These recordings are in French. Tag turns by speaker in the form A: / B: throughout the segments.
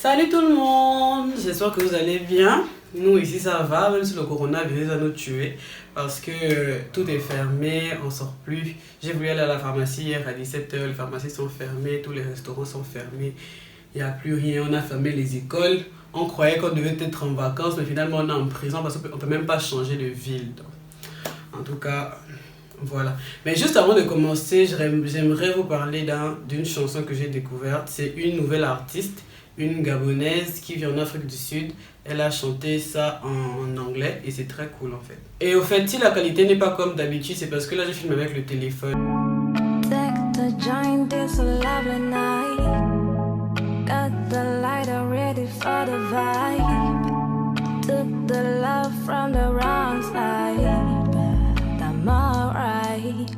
A: Salut tout le monde, j'espère que vous allez bien. Nous ici ça va, même si le coronavirus va nous tuer parce que tout est fermé, on sort plus. J'ai voulu aller à la pharmacie hier à 17h, les pharmacies sont fermées, tous les restaurants sont fermés, il n'y a plus rien, on a fermé les écoles. On croyait qu'on devait être en vacances, mais finalement on est en prison parce qu'on ne peut même pas changer de ville. Donc, en tout cas, voilà. Mais juste avant de commencer, j'aimerais vous parler d'une chanson que j'ai découverte. C'est une nouvelle artiste, une Gabonaise qui vient en Afrique du Sud. Elle a chanté ça en anglais et c'est très cool en fait. Et au fait, si la qualité n'est pas comme d'habitude, c'est parce que là je filme avec le téléphone.
B: Take the joint, it's a lovely night. Got the light ready for the vibe. Took the love from the wrong side, but I'm alright.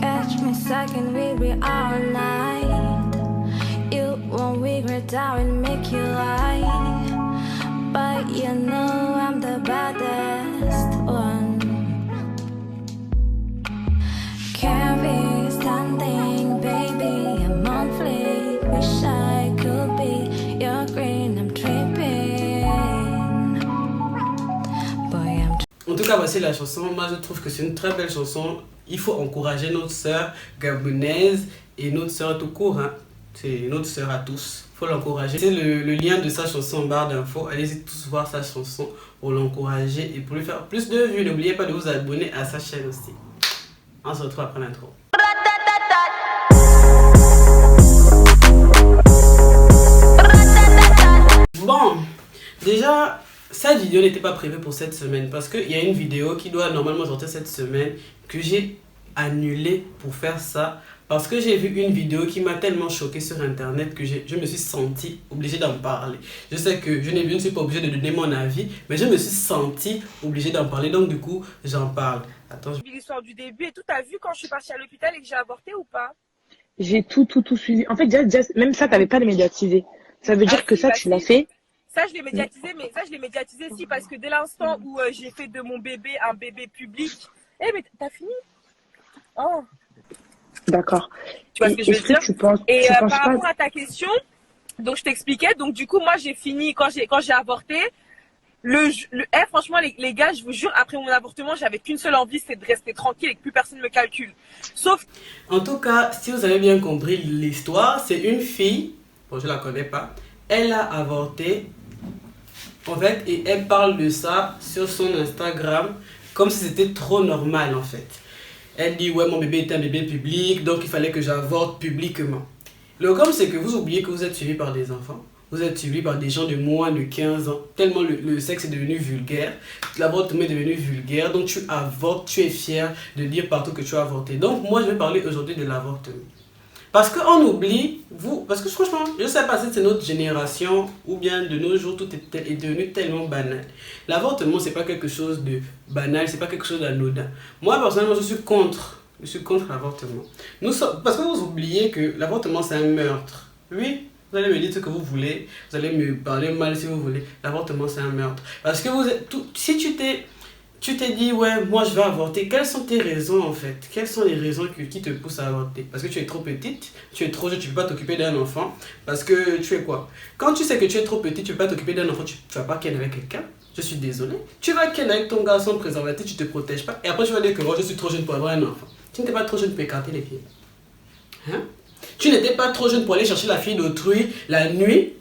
B: Catch me second, we'll be all night. You won't regret how it make you lie. But you know I'm the baddest one. Can't be standing, baby, I'm on fleek. Wish I could be your green, I'm tripping. Boy, I'm
A: En tout cas, voici la chanson. Moi, je trouve que c'est une très belle chanson. Il faut encourager notre sœur gabonaise et notre sœur tout court. Hein. C'est notre sœur à tous. Il faut l'encourager. C'est le lien de sa chanson en barre d'infos. Allez-y tous voir sa chanson pour l'encourager et pour lui faire plus de vues. N'oubliez pas de vous abonner à sa chaîne aussi. On se retrouve après l'intro. Bon, déjà, cette vidéo n'était pas prévue pour cette semaine parce qu'il y a une vidéo qui doit normalement sortir cette semaine que j'ai annulée pour faire ça parce que j'ai vu une vidéo qui m'a tellement choquée sur internet que je me suis sentie obligée d'en parler. Je sais que je ne suis pas obligée de donner mon avis, mais je me suis sentie obligée d'en parler, donc du coup j'en parle. Attends,
C: L'histoire du début et tout, t'as vu quand je suis partie à l'hôpital et que j'ai avorté ou pas?
D: J'ai tout suivi. En fait, déjà, même ça, t'avais pas le médiatisé. Ça veut dire que
C: Si,
D: ça,
C: bah
D: tu l'as
C: si.
D: fait.
C: Ça, je l'ai médiatisé, mais ça, je l'ai médiatisé si, parce que dès l'instant où j'ai fait de mon bébé un bébé public. Eh, mais t'as fini? Oh,
D: D'accord.
C: tu vois ce que je veux
D: Est-ce que
C: dire?
D: tu penses,
C: Et
D: tu penses
C: par
D: pas...
C: rapport à ta question, donc je t'expliquais, donc du coup, moi, j'ai fini, quand j'ai avorté, franchement, les gars, je vous jure, après mon avortement, j'avais qu'une seule envie, c'est de rester tranquille et que plus personne me calcule. Sauf.
A: en tout cas, si vous avez bien compris l'histoire, c'est une fille, bon je la connais pas, elle a avorté en fait et elle parle de ça sur son Instagram comme si c'était trop normal en fait. Elle dit ouais mon bébé est un bébé public donc il fallait que j'avorte publiquement. Le problème c'est que vous oubliez que vous êtes suivi par des enfants. Vous êtes suivi par des gens de moins de 15 ans. Tellement le sexe est devenu vulgaire. L'avortement est devenu vulgaire. Donc tu avortes, tu es fier de dire partout que tu as avorté. Donc moi je vais parler aujourd'hui de l'avortement. Parce qu'on oublie, parce que franchement, je ne sais pas si c'est notre génération ou bien de nos jours, tout est devenu tellement banal. L'avortement, ce n'est pas quelque chose de banal, ce n'est pas quelque chose d'anodin. Moi, personnellement, je suis contre l'avortement. Parce que vous oubliez que l'avortement, c'est un meurtre. Oui, vous allez me dire ce que vous voulez, vous allez me parler mal si vous voulez. L'avortement, c'est un meurtre. Parce que si tu t'es dit, ouais, moi je vais avorter. Quelles sont tes raisons en fait? Quelles sont les raisons qui te poussent à avorter? Parce que tu es trop petite, tu es trop jeune, tu ne peux pas t'occuper d'un enfant. Parce que tu es quoi? Quand tu sais que tu es trop petite, tu ne peux pas t'occuper d'un enfant, tu ne vas pas ken avec quelqu'un. Je suis désolé. Tu vas ken avec ton garçon préservatif, tu ne te protèges pas. Et après, tu vas dire que moi je suis trop jeune pour avoir un enfant. Tu n'étais pas trop jeune pour écarter les pieds. Hein? Tu n'étais pas trop jeune pour aller chercher la fille d'autrui la nuit.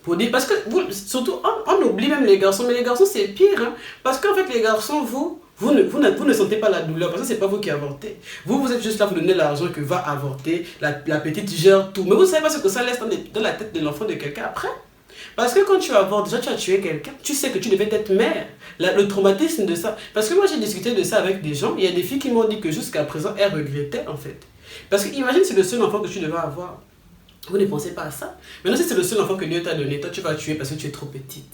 A: Pour dire, parce que surtout, on oublie même les garçons, mais les garçons c'est pire. Hein, parce qu'en fait, les garçons, vous ne sentez pas la douleur, parce que c'est pas vous qui avortez. Vous êtes juste là, vous donnez l'argent que va avorter, la petite gère tout. Mais vous savez pas ce que ça laisse dans la tête de l'enfant de quelqu'un après. Parce que quand tu avortes, déjà tu as tué quelqu'un, tu sais que tu devais être mère. Le traumatisme de ça. Parce que moi j'ai discuté de ça avec des gens, il y a des filles qui m'ont dit que jusqu'à présent, elles regrettaient en fait. Parce que imagine, c'est le seul enfant que tu devais avoir. Vous ne pensez pas à ça? Maintenant, si c'est le seul enfant que Dieu t'a donné, toi tu vas tuer parce que tu es trop petite.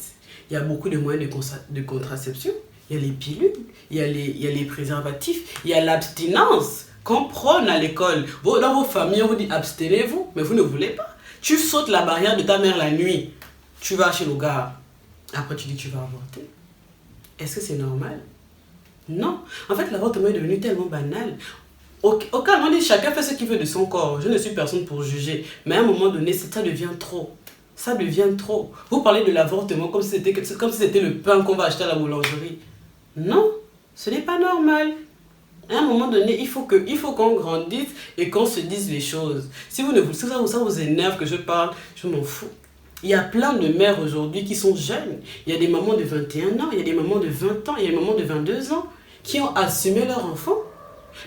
A: Il y a beaucoup de moyens de contraception. Il y a les pilules, il y a les préservatifs, il y a l'abstinence qu'on prône à l'école. Dans vos familles, on vous dit abstenez-vous, mais vous ne voulez pas. Tu sautes la barrière de ta mère la nuit. Tu vas chez le gars. Après, tu dis que tu vas avorter. Est-ce que c'est normal? Non. En fait, l'avortement est devenu tellement banal. Au calme, on dit chacun fait ce qu'il veut de son corps. Je ne suis personne pour juger. Mais à un moment donné, ça devient trop. Ça devient trop. Vous parlez de l'avortement comme si c'était le pain qu'on va acheter à la boulangerie. Non, ce n'est pas normal. À un moment donné, il faut qu'on grandisse et qu'on se dise les choses. Si ça vous énerve que je parle, je m'en fous. Il y a plein de mères aujourd'hui qui sont jeunes. Il y a des mamans de 21 ans, il y a des mamans de 20 ans, il y a des mamans de 22 ans qui ont assumé leur enfant.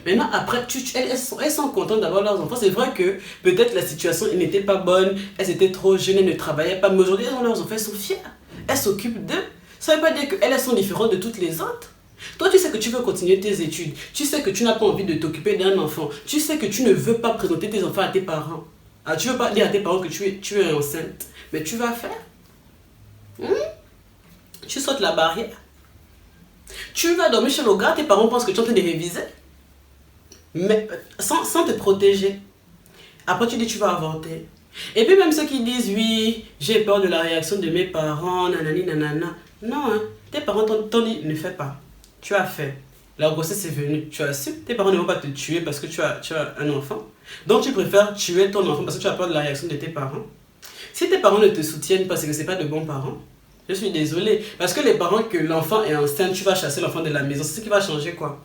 A: Maintenant, après, elles sont contentes d'avoir leurs enfants. C'est vrai que peut-être la situation n'était pas bonne, elles étaient trop jeunes, elles ne travaillaient pas, mais aujourd'hui, elles ont leurs enfants, elles sont fières. Elles s'occupent d'eux. Ça ne veut pas dire qu'elles sont différentes de toutes les autres. Toi, tu sais que tu veux continuer tes études. Tu sais que tu n'as pas envie de t'occuper d'un enfant. Tu sais que tu ne veux pas présenter tes enfants à tes parents. Ah, tu ne veux pas dire à tes parents que tu es enceinte. Mais tu vas faire. Tu sautes la barrière. Tu vas dormir chez le gars, tes parents pensent que tu es en train de réviser. Mais sans te protéger. Après tu dis tu vas avorter. Et puis même ceux qui disent oui, j'ai peur de la réaction de mes parents, nanani nanana. Non, hein, tes parents t'ont dit ne fais pas. Tu as fait. La grossesse est venue, tu as su. Tes parents ne vont pas te tuer parce que tu as un enfant. Donc tu préfères tuer ton enfant parce que tu as peur de la réaction de tes parents. Si tes parents ne te soutiennent pas, c'est que ce n'est pas de bons parents. Je suis désolée. Parce que les parents que l'enfant est enceinte, tu vas chasser l'enfant de la maison. C'est ce qui va changer quoi?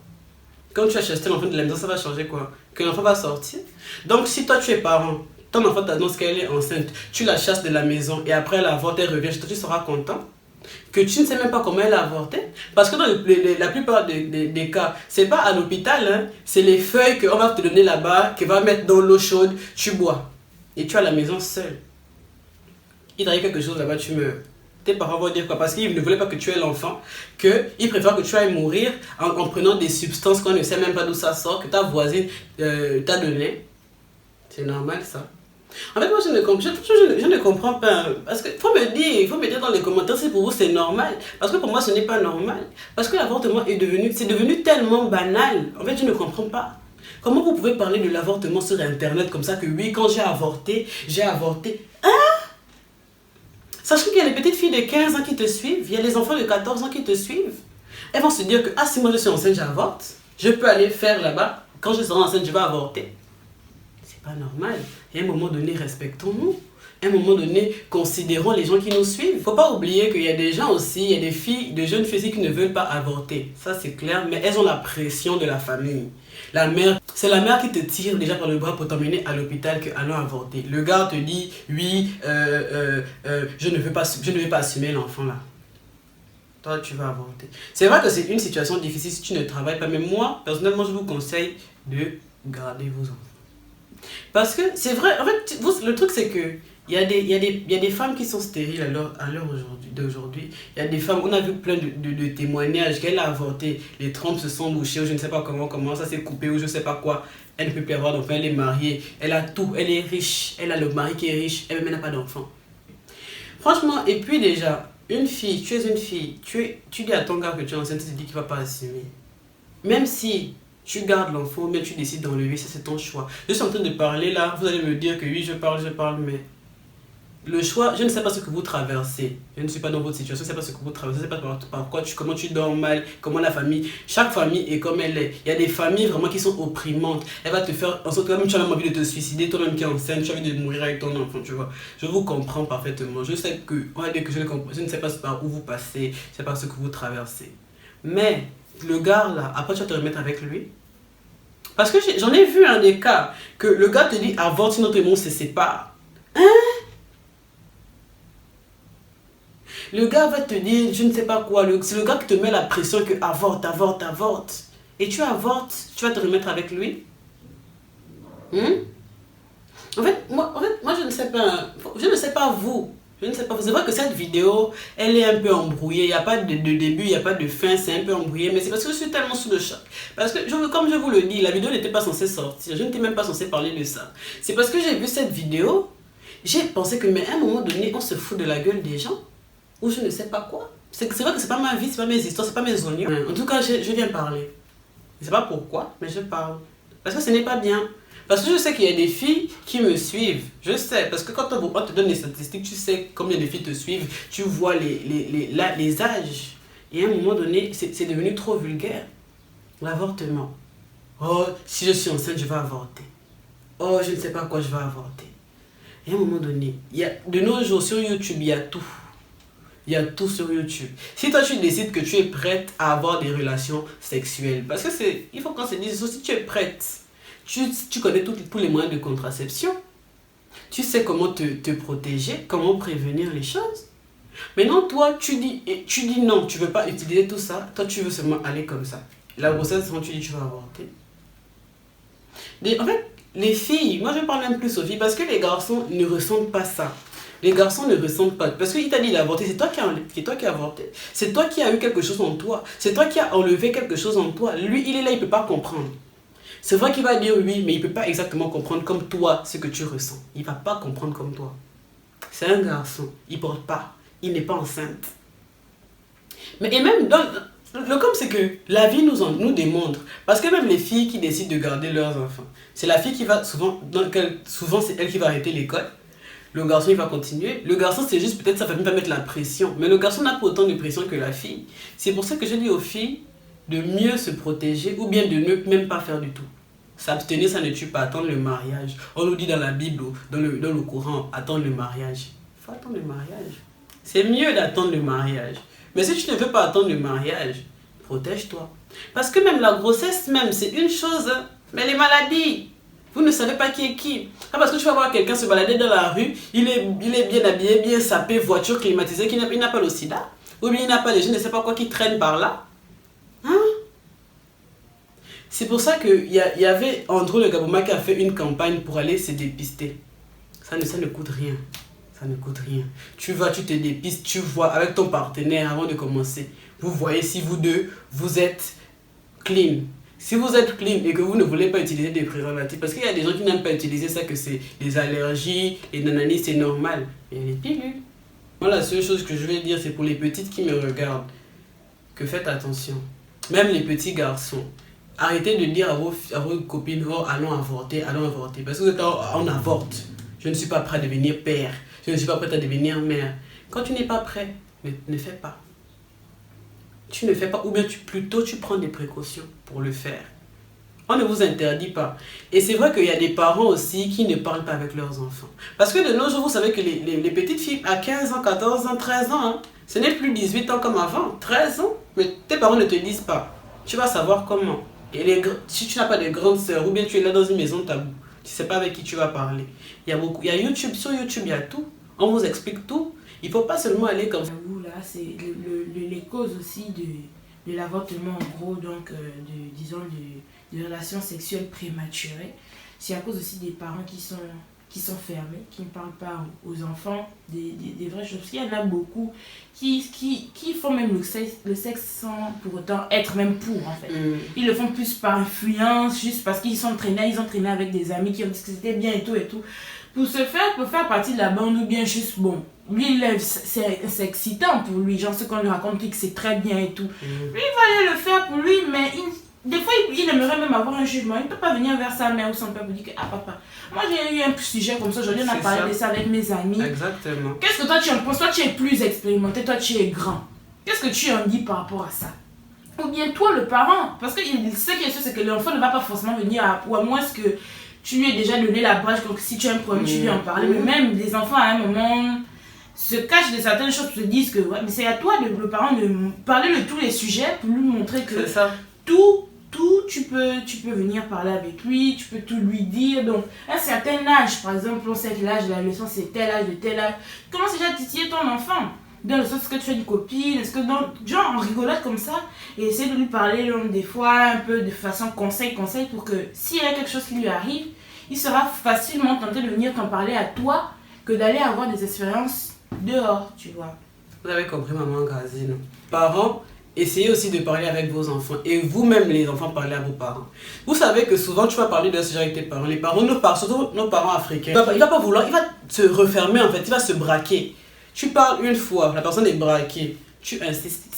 A: Quand tu as chassé l'enfant de la maison, ça va changer quoi? Que l'enfant va sortir. Donc si toi tu es parent, ton enfant t'annonce qu'elle est enceinte, tu la chasses de la maison et après elle avorte, elle revient chez toi, tu seras content. Que tu ne sais même pas comment elle a avorté. Parce que dans la plupart des cas, c'est pas à l'hôpital, hein, c'est les feuilles qu'on va te donner là-bas, qu'on va mettre dans l'eau chaude, tu bois. Et tu es à la maison seule. Il t'arrive quelque chose là-bas, tu meurs. Tes parents vont dire quoi? Parce qu'ils ne voulaient pas que tu aies l'enfant, qu'ils préfèrent que tu ailles mourir en prenant des substances qu'on ne sait même pas d'où ça sort, que ta voisine t'a donné. C'est normal ça. En fait, moi je ne comprends pas. Parce qu'il faut me dire dans les commentaires si pour vous c'est normal. Parce que pour moi ce n'est pas normal. Parce que l'avortement c'est devenu tellement banal. En fait, je ne comprends pas. Comment vous pouvez parler de l'avortement sur internet comme ça que oui, quand j'ai avorté. Hein? Sachant qu'il y a les petites filles de 15 ans qui te suivent, il y a les enfants de 14 ans qui te suivent. Elles vont se dire que, ah si moi je suis enceinte, j'avorte. Je peux aller faire là-bas, quand je serai enceinte, je vais avorter. C'est pas normal. Et à un moment donné, respectons-nous. À un moment donné, considérons les gens qui nous suivent. Faut pas oublier qu'il y a des gens aussi, il y a des filles, de jeunes filles qui ne veulent pas avorter. Ça c'est clair, mais elles ont la pression de la famille. C'est la mère qui te tire déjà par le bras pour t'emmener à l'hôpital que allons avorter. Le gars te dit oui, je ne vais pas assumer l'enfant là. Toi tu vas avorter. C'est vrai que c'est une situation difficile si tu ne travailles pas, mais moi personnellement je vous conseille de garder vos enfants. Parce que c'est vrai, en fait le truc c'est que il y a des femmes qui sont stériles à l'heure d'aujourd'hui. Il y a des femmes, on a vu plein de témoignages qu'elle a avorté, les trompes se sont bouchées, ou je ne sais pas comment ça s'est coupé, ou je ne sais pas quoi. Elle ne peut plus avoir d'enfant, elle est mariée, elle a tout, elle est riche, elle a le mari qui est riche, elle même n'a pas d'enfant. Franchement, et puis déjà, une fille, tu es une fille, tu dis à ton gars que tu es enceinte, tu te dis qu'il ne va pas assumer. Même si tu gardes l'enfant, mais tu décides d'enlever, ça c'est ton choix. Je suis en train de parler là, vous allez me dire que oui, je parle, mais... Le choix, je ne sais pas ce que vous traversez. Je ne suis pas dans votre situation, je ne sais pas ce que vous traversez, je ne sais pas comment tu dors mal, comment la famille. Chaque famille est comme elle est. Il y a des familles vraiment qui sont opprimantes. Elle va te faire, en sorte que même tu as même envie de te suicider, toi-même qui es enceinte, tu as envie de mourir avec ton enfant, tu vois. Je vous comprends parfaitement. Je sais que, on va dire que je ne sais pas par où vous passez, je ne sais pas ce que vous traversez. Mais, le gars là, après tu vas te remettre avec lui. Parce que j'en ai vu un des cas, que le gars te dit avorte, sinon tout le monde se sépare. Hein? Le gars va te dire, je ne sais pas quoi, c'est le gars qui te met la pression que avorte. Et tu avortes, tu vas te remettre avec lui. En fait, moi je ne sais pas. Je ne sais pas vous. Je ne sais pas. C'est vrai que cette vidéo, elle est un peu embrouillée. Il n'y a pas de début, il n'y a pas de fin. C'est un peu embrouillé. Mais c'est parce que je suis tellement sous le choc. Parce que, comme je vous le dis, la vidéo n'était pas censée sortir. Je n'étais même pas censée parler de ça. C'est parce que j'ai vu cette vidéo. J'ai pensé que, mais à un moment donné, on se fout de la gueule des gens. Ou je ne sais pas quoi. C'est vrai que c'est pas ma vie, c'est pas mes histoires, c'est pas mes oignons. En tout cas, je viens parler. Je sais pas pourquoi, mais je parle. Parce que ce n'est pas bien. Parce que je sais qu'il y a des filles qui me suivent. Je sais, parce que quand on te donne des statistiques, tu sais combien de filles te suivent. Tu vois les âges. Et à un moment donné, c'est devenu trop vulgaire. L'avortement. Oh, si je suis enceinte, je vais avorter. Oh, je ne sais pas quoi je vais avorter. Et à un moment donné, de nos jours sur YouTube, il y a tout. Il y a tout sur YouTube. Si toi tu décides que tu es prête à avoir des relations sexuelles, parce que il faut qu'on se dise, si tu es prête, tu connais tous les moyens de contraception, tu sais comment te protéger, comment prévenir les choses. Maintenant, toi, tu dis non, tu ne veux pas utiliser tout ça, toi tu veux seulement aller comme ça. La grossesse, quand tu dis tu vas avorter. En fait, les filles, moi je parle même plus aux filles, parce que les garçons ne ressentent pas ça. Les garçons ne ressentent pas. Parce qu'il t'a dit d'avorter, c'est toi qui as avorté. C'est toi qui as eu quelque chose en toi. C'est toi qui as enlevé quelque chose en toi. Lui, il est là, il ne peut pas comprendre. C'est vrai qu'il va dire oui, mais il ne peut pas exactement comprendre comme toi ce que tu ressens. Il ne va pas comprendre comme toi. C'est un garçon, il ne porte pas. Il n'est pas enceinte. Mais et même, le comme c'est que la vie nous démontre. Parce que même les filles qui décident de garder leurs enfants, c'est la fille qui va souvent c'est elle qui va arrêter l'école. Le garçon, il va continuer. Le garçon, c'est juste peut-être sa famille va mettre la pression. Mais le garçon n'a pas autant de pression que la fille. C'est pour ça que je dis aux filles de mieux se protéger ou bien de ne même pas faire du tout. S'abstenir, ça ne tue pas. Attendre le mariage. On nous dit dans la Bible, dans le Coran, attendre le mariage. Il faut attendre le mariage. C'est mieux d'attendre le mariage. Mais si tu ne veux pas attendre le mariage, protège-toi. Parce que même la grossesse, même, c'est une chose. Mais les maladies... Vous ne savez pas qui est qui. Ah, parce que tu vas voir quelqu'un se balader dans la rue, il est bien habillé, bien sapé, voiture climatisée, il n'a pas le sida. Ou bien il n'a pas les je ne sais pas quoi qui traînent par là. Hein? C'est pour ça qu'il y avait Andrew le Gaboma qui a fait une campagne pour aller se dépister. Ça ne coûte rien. Ça ne coûte rien. Tu vas, tu te dépistes, tu vois avec ton partenaire avant de commencer. Vous voyez si vous deux, vous êtes clean. Si vous êtes clean et que vous ne voulez pas utiliser des préservatifs, parce qu'il y a des gens qui n'aiment pas utiliser ça, que c'est des allergies, les nananis, c'est normal. Mais les pilules. Moi, la seule chose que je vais dire, c'est pour les petites qui me regardent, que faites attention. Même les petits garçons. Arrêtez de dire à vos copines, oh, allons avorter. Parce que vous êtes on avorte. Je ne suis pas prêt à devenir père. Je ne suis pas prête à devenir mère. Quand tu n'es pas prêt, ne fais pas. Tu ne fais pas, ou bien plutôt tu prends des précautions pour le faire. On ne vous interdit pas. Et c'est vrai qu'il y a des parents aussi qui ne parlent pas avec leurs enfants. Parce que de nos jours, vous savez que les petites filles à 15 ans, 14 ans, 13 ans, hein, ce n'est plus 18 ans comme avant, 13 ans. Mais tes parents ne te disent pas. Tu vas savoir comment. Et si tu n'as pas de grande sœur, ou bien tu es là dans une maison taboue, tu ne sais pas avec qui tu vas parler. Il y a YouTube, sur YouTube, il y a tout. On vous explique tout. Il ne faut pas seulement aller comme ça.
E: Là, c'est les causes aussi de l'avortement, en gros, donc, de relations sexuelles prématurées. C'est à cause aussi des parents qui sont fermés, qui ne parlent pas aux enfants des vraies choses. Parce qu'il y en a beaucoup qui font même le sexe sans pour autant être même pour, en fait. Ils le font plus par influence, juste parce qu'ils ont traîné avec des amis qui ont dit que c'était bien et tout. Pour faire partie de la bande, ou bien juste, bon, lui, c'est excitant pour lui, genre ce qu'on lui raconte, que c'est très bien et tout. Lui, il va aller le faire pour lui, mais des fois, il aimerait même avoir un jugement. Il ne peut pas venir vers sa mère ou son père pour dire que, ah papa, moi j'ai eu un sujet comme ça, aujourd'hui on a parlé de ça avec mes amis.
A: Exactement.
E: Qu'est-ce que toi tu en penses? Toi tu es plus expérimenté, toi tu es grand. Qu'est-ce que tu en dis par rapport à ça? Ou bien toi le parent, parce que ce qui est sûr, c'est que l'enfant ne va pas forcément venir ou à moins que tu lui aies déjà donné la brèche, donc si tu as un problème, tu lui en parler. Mais même les enfants, à un moment, se cachent de certaines choses, se disent que, ouais, mais c'est à toi, le parent, de parler de tous les sujets pour lui montrer que tout, tu peux venir parler avec lui, tu peux tout lui dire. Donc, à un certain âge, par exemple, on sait que l'âge de la leçon, c'est tel âge, de tel âge. Commence déjà à titiller ton enfant. Dans le sens, est-ce que tu as une copine, est-ce que genre en rigolade comme ça, et essayer de lui parler des fois un peu de façon conseil pour que s'il y a quelque chose qui lui arrive, il sera facilement tenté de venir t'en parler à toi que d'aller avoir des expériences dehors, tu vois.
A: Vous avez compris, maman Gazine. Parents, essayez aussi de parler avec vos enfants. Et vous-même, les enfants, parlez à vos parents. Vous savez que souvent, tu vas parler de ce genre avec tes parents. Les parents, surtout nos parents africains, il va pas vouloir, il va se refermer en fait, il va se braquer. Tu parles une fois, la personne est braquée. Tu insistes.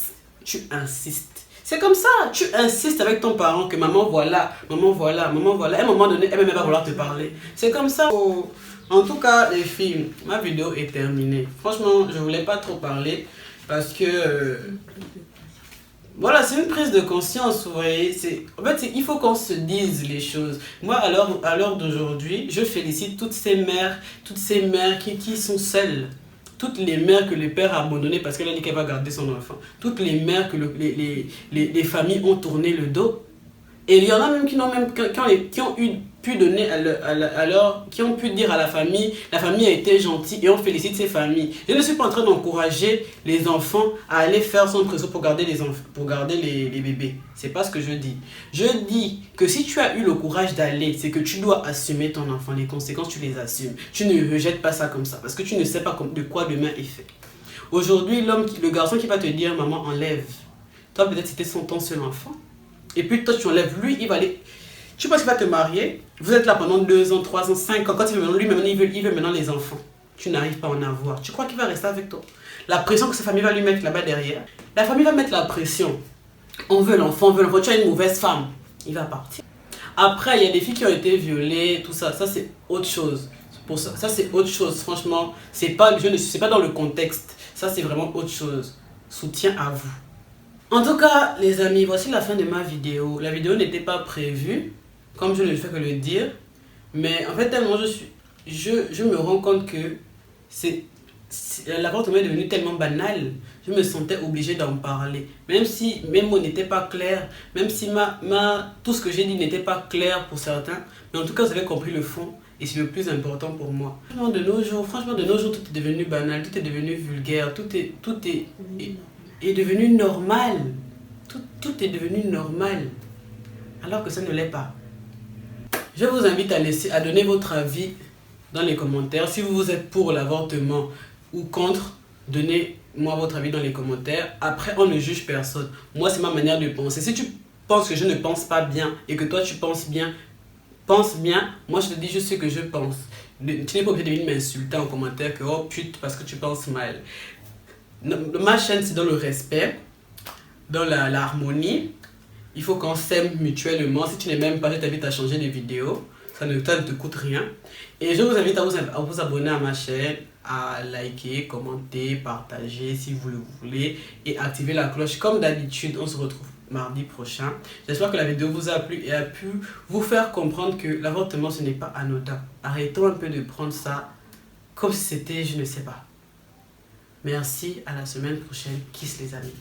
A: C'est comme ça, tu insistes avec ton parent que maman voilà. À un moment donné, elle va vouloir te parler. C'est comme ça. Oh. En tout cas, les filles, ma vidéo est terminée. Franchement, je voulais pas trop parler parce que Voilà, c'est une prise de conscience, vous voyez. En fait, il faut qu'on se dise les choses. Moi, à l'heure d'aujourd'hui, je félicite toutes ces mères qui sont seules. Toutes les mères que le père a abandonnées parce qu'elle a dit qu'elle va garder son enfant. Toutes les mères que les familles ont tourné le dos. Et il y en a même qui ont pu donner qui ont pu dire à la famille a été gentille et on félicite ces familles. Je ne suis pas en train d'encourager les enfants à aller faire son trésor pour garder les bébés. C'est pas ce que je dis. Je dis que si tu as eu le courage d'aller, c'est que tu dois assumer ton enfant. Les conséquences, tu les assumes. Tu ne rejettes pas ça comme ça parce que tu ne sais pas de quoi demain est fait. Aujourd'hui, le garçon qui va te dire maman enlève. Toi peut-être c'était ton seul enfant. Et puis toi tu enlèves lui, il va aller. Tu penses qu'il va te marier, vous êtes là pendant 2 ans, 3 ans, 5 ans, quand il veut maintenant les enfants. Tu n'arrives pas à en avoir. Tu crois qu'il va rester avec toi? La pression que sa famille va lui mettre là-bas derrière. La famille va mettre la pression. On veut l'enfant, tu as une mauvaise femme. Il va partir. Après, il y a des filles qui ont été violées, tout ça. Ça c'est autre chose. Pour ça c'est autre chose. Franchement, c'est pas dans le contexte. Ça c'est vraiment autre chose. Soutien à vous. En tout cas, les amis, voici la fin de ma vidéo. La vidéo n'était pas prévue, comme je ne fais que le dire. Mais en fait, tellement je me rends compte que l'avortement est devenu tellement banal. Je me sentais obligée d'en parler. Même si mes mots n'étaient pas clairs, même si tout ce que j'ai dit n'était pas clair pour certains. Mais en tout cas, vous avez compris le fond. Et c'est le plus important pour moi. Franchement, de nos jours, tout est devenu banal, tout est devenu vulgaire, tout est devenu normal. Tout est devenu normal. Alors que ça ne l'est pas. Je vous invite à donner votre avis dans les commentaires. Si vous êtes pour l'avortement ou contre, donnez-moi votre avis dans les commentaires. Après, on ne juge personne. Moi, c'est ma manière de penser. Si tu penses que je ne pense pas bien et que toi, tu penses bien, pense bien. Moi, je te dis juste ce que je pense. Tu n'es pas obligé de venir m'insulter en commentaire que oh pute parce que tu penses mal. Ma chaîne, c'est dans le respect, dans l'harmonie. Il faut qu'on s'aime mutuellement. Si tu ne m'aimes pas, je t'invite à changer de vidéo. Ça ne te coûte rien. Et je vous invite à vous abonner à ma chaîne, à liker, commenter, partager si vous le voulez et activer la cloche. Comme d'habitude, on se retrouve mardi prochain. J'espère que la vidéo vous a plu et a pu vous faire comprendre que l'avortement, ce n'est pas anodin. Arrêtons un peu de prendre ça comme si c'était, je ne sais pas. Merci, à la semaine prochaine. Kiss les amis.